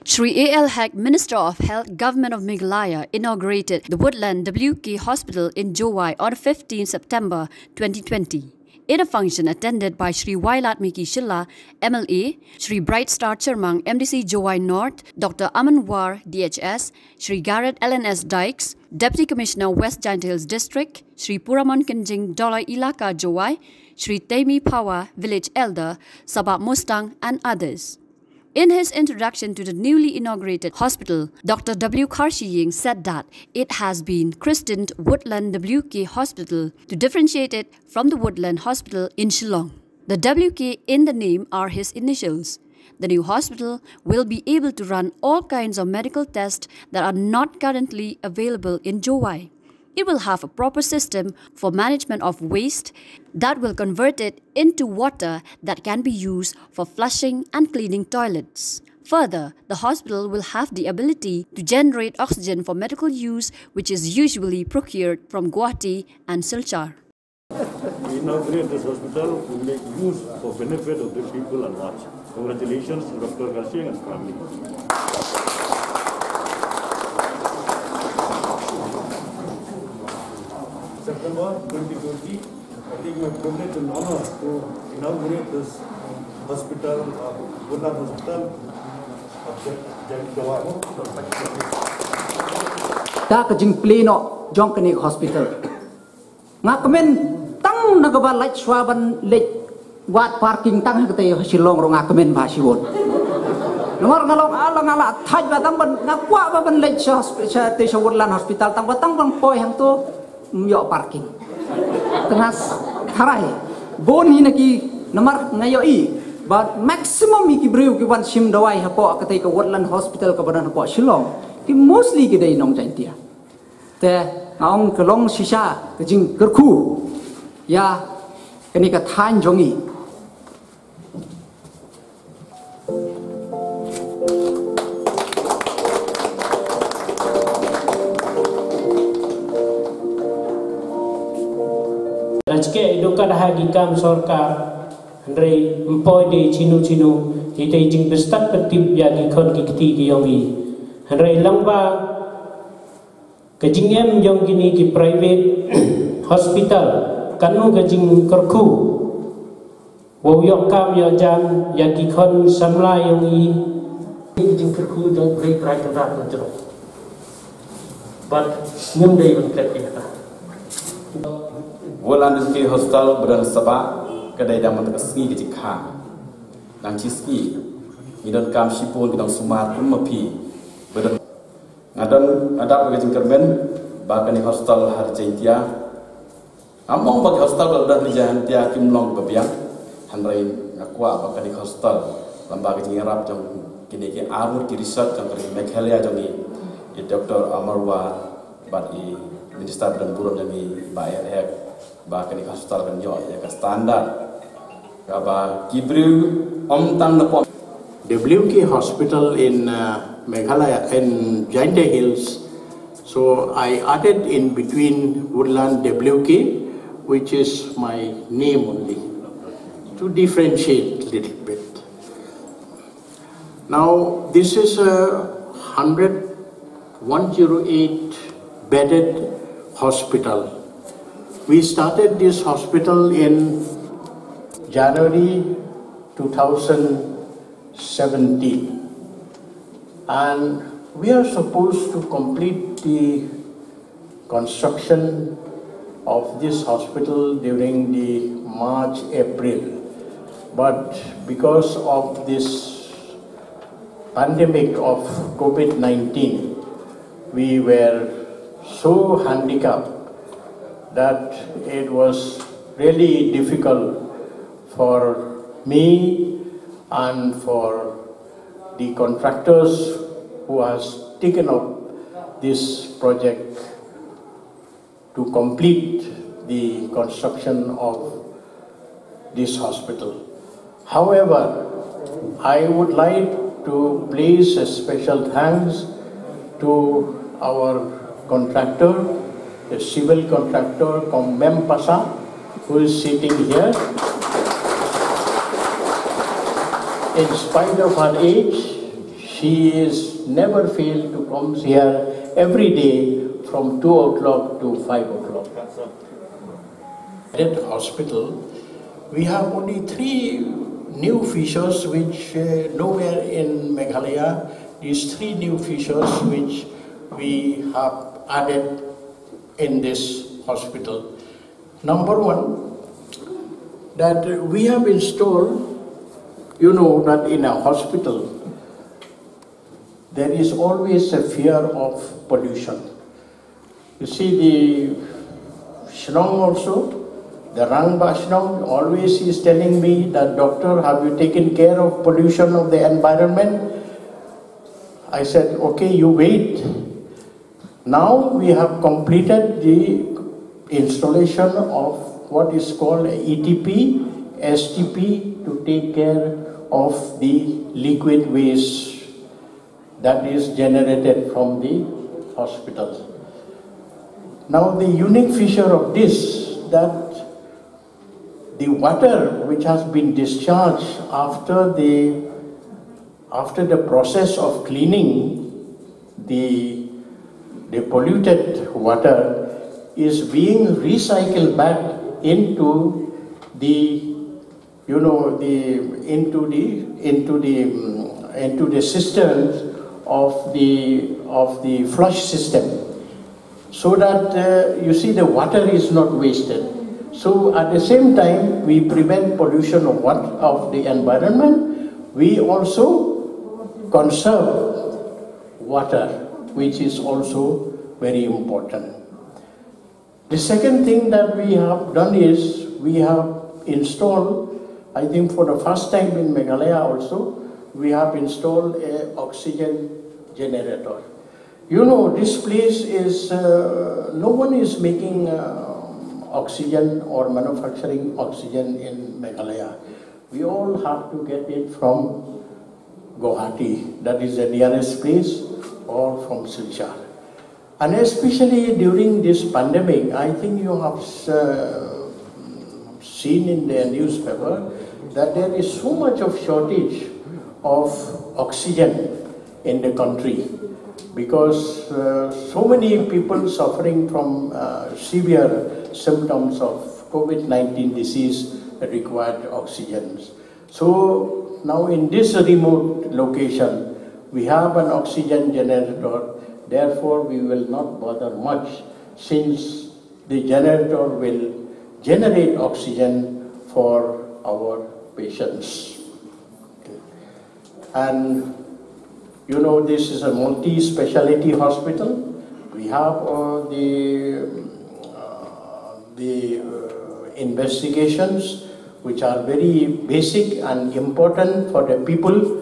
Shri A.L. Health Minister of Health, Government of Meghalaya, inaugurated the Woodland WK Hospital in Jowai on 15 September 2020. In a function attended by Shri Wailat Miki Shilla, MLA, Shri Bright Star Chermang, MDC Jowai North, Dr. Amanwar, DHS, Shri Garrett LNS Dykes, Deputy Commissioner West Giant Hills District, Shri Puraman Kenjing Dolai Ilaka Jowai, Shri Taimi Pawa, Village Elder, Sabah Mustang, and others. In his introduction to the newly inaugurated hospital, Dr. W. Karshiying said that it has been christened Woodland WK Hospital to differentiate it from the Woodland Hospital in Shillong. The WK in the name are his initials. The new hospital will be able to run all kinds of medical tests that are not currently available in Jowai. It will have a proper system for management of waste that will convert it into water that can be used for flushing and cleaning toilets. Further, the hospital will have the ability to generate oxygen for medical use, which is usually procured from Guwahati and Silchar. We inaugurate this hospital to make use for benefit of the people and watch. Congratulations, Dr. Karshiying and family. September 2020, I take my privilege and honor to inaugurate this hospital, Woodland Hospital of Jowai. Ta kajing pleno jongkanik hospital. Ngakamen tang nagaba light swaban lek wat parking tang kate Shillong ro ngakamen bhasiwon. Nomor ngalong alang ala thaj batang ban ngakwa ban lek sa Woodland Hospital tang batang ban poi hang tu yok parking tenas harai bon hi naki nomor ngayoi but maximum ki breu ki wan sim dawai hapo akate ka Woodland Hospital ka badan hapo Shillong ki mostly ki dei nong jantia te ngaong kelong sisa kejing kerku ya kani ka than jongi Jika edukan hagikam sorkar Andre employ de chinu kita jing bestak petip ya gikon kiti giyongi Andre langba kejingem yong kini ki private hospital kanu kejing kerku woyok kam ya jam ya gikon samla yongi kejing kerku jong break right rat najro but ngem dei betlek kita Woodland WK Hospital berada Sabah kedai dalam terkeski kejikha dan ciski midon kam sipun bidang sumar mapi berada ngadon ada bagi kerben bahkan di hospital harjaintia among bagi hospital berada di jahantia kimlong kebiang handrai akwa bahkan di hospital lembaga jingarap jong kini ki arur ki research jong kari Meghalaya jong ni Dr. Amarwa bagi Minister dan Buron jong ni Bayer bahkan di hospital kan yo ya ka standar kaba kibriu omtang na po WK Hospital in Meghalaya in Giant Hills, so I added in between Woodland WK, which is my name only, to differentiate a little bit. Now this is a 108 bedded hospital. We started this hospital in January 2017 and we are supposed to complete the construction of this hospital during the March-April, but because of this pandemic of COVID-19 we were so handicapped that it was really difficult for me and for the contractors who has taken up this project to complete the construction of this hospital. However, I would like to place a special thanks to our contractor, the civil contractor Mem Pasa, who is sitting here. In spite of her age, she is never failed to come here every day from 2 o'clock to 5 o'clock. At hospital, we have only 3 new features which nowhere in Meghalaya. These 3 new features which we have added in this hospital. Number 1, that we have installed, you know that in a hospital there is always a fear of pollution. You see the Shnong also, the Rangba Shnong always is telling me that, doctor, have you taken care of pollution of the environment? I said, okay, you wait. Now we have completed the installation of what is called ETP, STP to take care of the liquid waste that is generated from the hospital. Now the unique feature of this, that the water which has been discharged after the process of cleaning the polluted water is being recycled back into the, you know, into the cisterns of the flush system, so that you see the water is not wasted. So at the same time we prevent pollution of the environment. We also conserve water, which is also very important. The second thing that we have done is we have installed, I think for the first time in Meghalaya also, we have installed an oxygen generator. You know, this place is, no one is making oxygen or manufacturing oxygen in Meghalaya. We all have to get it from Guwahati, that is the nearest place, or from Silchar. And especially during this pandemic, I think you have seen in the newspaper that there is so much of shortage of oxygen in the country, because so many people suffering from severe symptoms of COVID-19 disease required oxygen. So now in this remote location, we have an oxygen generator. Therefore, we will not bother much, since the generator will generate oxygen for our patients. Okay. And you know, this is a multi-speciality hospital. We have the investigations which are very basic and important for the people,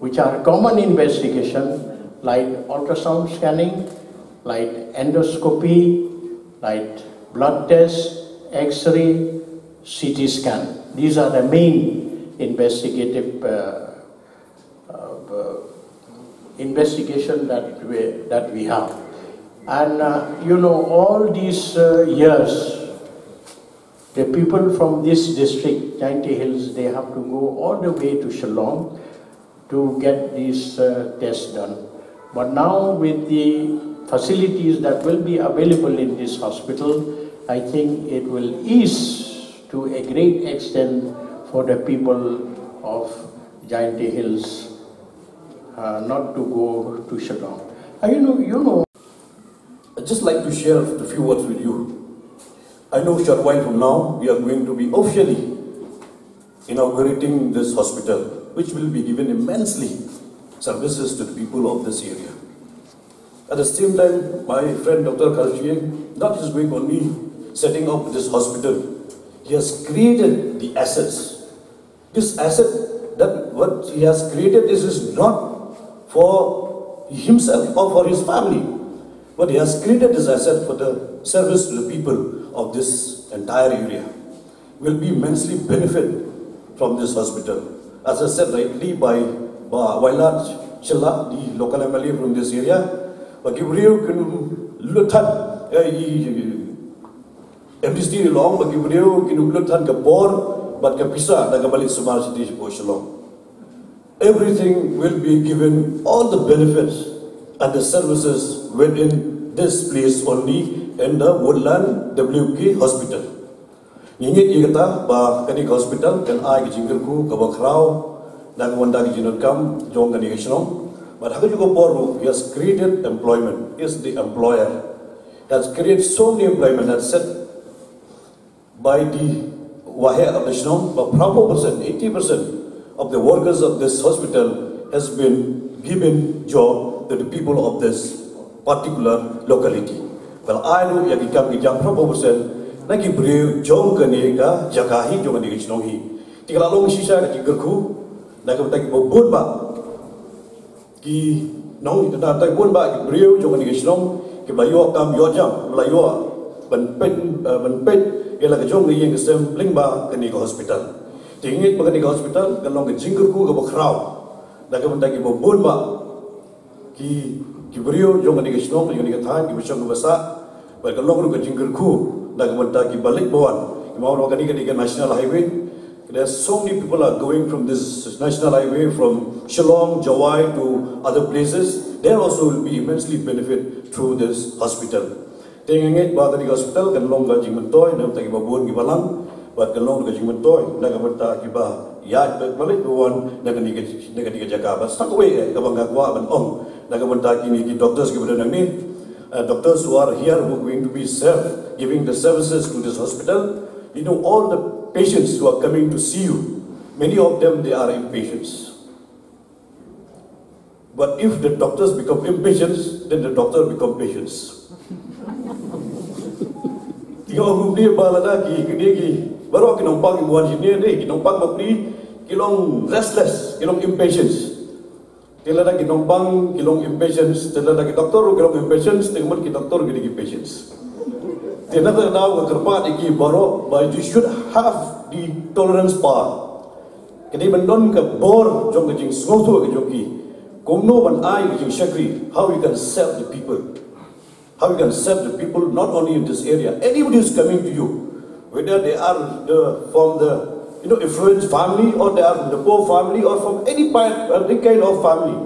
which are common investigation, like ultrasound scanning, like endoscopy, like blood test, X-ray, CT scan. These are the main investigative investigation that we have. And you know, all these years, the people from this district, Jowai Hills, they have to go all the way to Shillong to get these tests done. But now with the facilities that will be available in this hospital, I think it will ease to a great extent for the people of Jowai Hills not to go to Shillong. You know. I'd just like to share a few words with you. I know a short while from now, we are going to be officially inaugurating this hospital, which will be given immensely services to the people of this area. At the same time, my friend Dr. Karchieng, not just going only setting up this hospital, he has created the assets. This asset, that what he has created, this is not for himself or for his family, but he has created this asset for the service to the people of this entire area. Will be immensely benefit from this hospital. As I said rightly by Wailat Chilla, the local MLA from this area, but Gibril can look at MDC long, but Gibril can look at Gabor, but Kapisa, the Gabali Sumar City Shillong. everything will be given, all the benefits and the services within this place only in the Woodland WK Hospital. Ingit igata ba kanik hospital kan ai kijingkerku ka bakrau dan wanda kijinon kam jong kanik isnom. But how you go boru? He has created employment. He is the employer. He has created so many employment and said by the wahai of the isnom, but 80% of the workers of this hospital has been given job to the people of this particular locality. Well, I know yaki kam ki jam 4% nagi beri jom kene ka jagahi jom ni isnom hi. Tinggal long sisa ka jingkerku nagi taki bobon ba ki nong ta tai bon ba ki brio jong ni isnom ki bayo kam yo jam la yo ban pet ela ka jong ni sem bling ba ka ni hospital tingit ba ka ni hospital ka long ka jingkur ku ka bakrau da ka banta ki bon ba ki brio jong ni isnom ni ka than ki bisong basa ba ka long ru ka jingkur ku da ka banta ki balik bawan ki mau ka ni national highway. There are so many people are going from this national highway from Shillong, Jowai to other places. They also will be immensely benefit through this hospital. Tengengit ba tadi hospital kan long gajing mentoy nam tagi babun ki balang bat kan long gajing mentoy naga berta ki ba ya balik buan naga ni jaga ba stuck away ka bangga kwa ban ong naga berta ki ni doctors ki bedan ni doctors who are here who are going to be giving the services to this hospital. You know all the patients who are coming to see you, many of them, they are impatient. But if the doctors become impatient, then the doctor become patient. Tiga orang ni balada ki baru kita nampak buat sini ni, kita nampak bapri kilong restless, kilong impatient. Tila kita nampak kilong impatient, tila kita doktor kilong impatient, tengok kita doktor kita impatient. Another now kerpat iki baro, but you should have the tolerance power. Kini bandon ke bor jong kejing sngotu ke joki. Komno ban ai kejing shakri. How we can serve the people? How we can serve the people not only in this area. Anybody who is coming to you, whether they are from the affluent family or they are from the poor family or from any kind of family,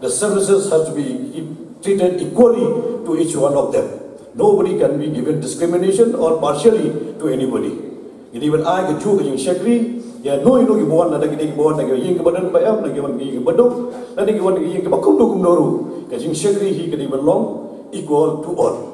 the services have to be treated equally to each one of them. Nobody can be given discrimination or partially to anybody. Jadi when I get you kejing shakri, ya no ki buan ada kita buan lagi yang ke badan bayam lagi yang ke badok, nanti yang ke bakum dokum doru kejing shakri he can even long equal to all.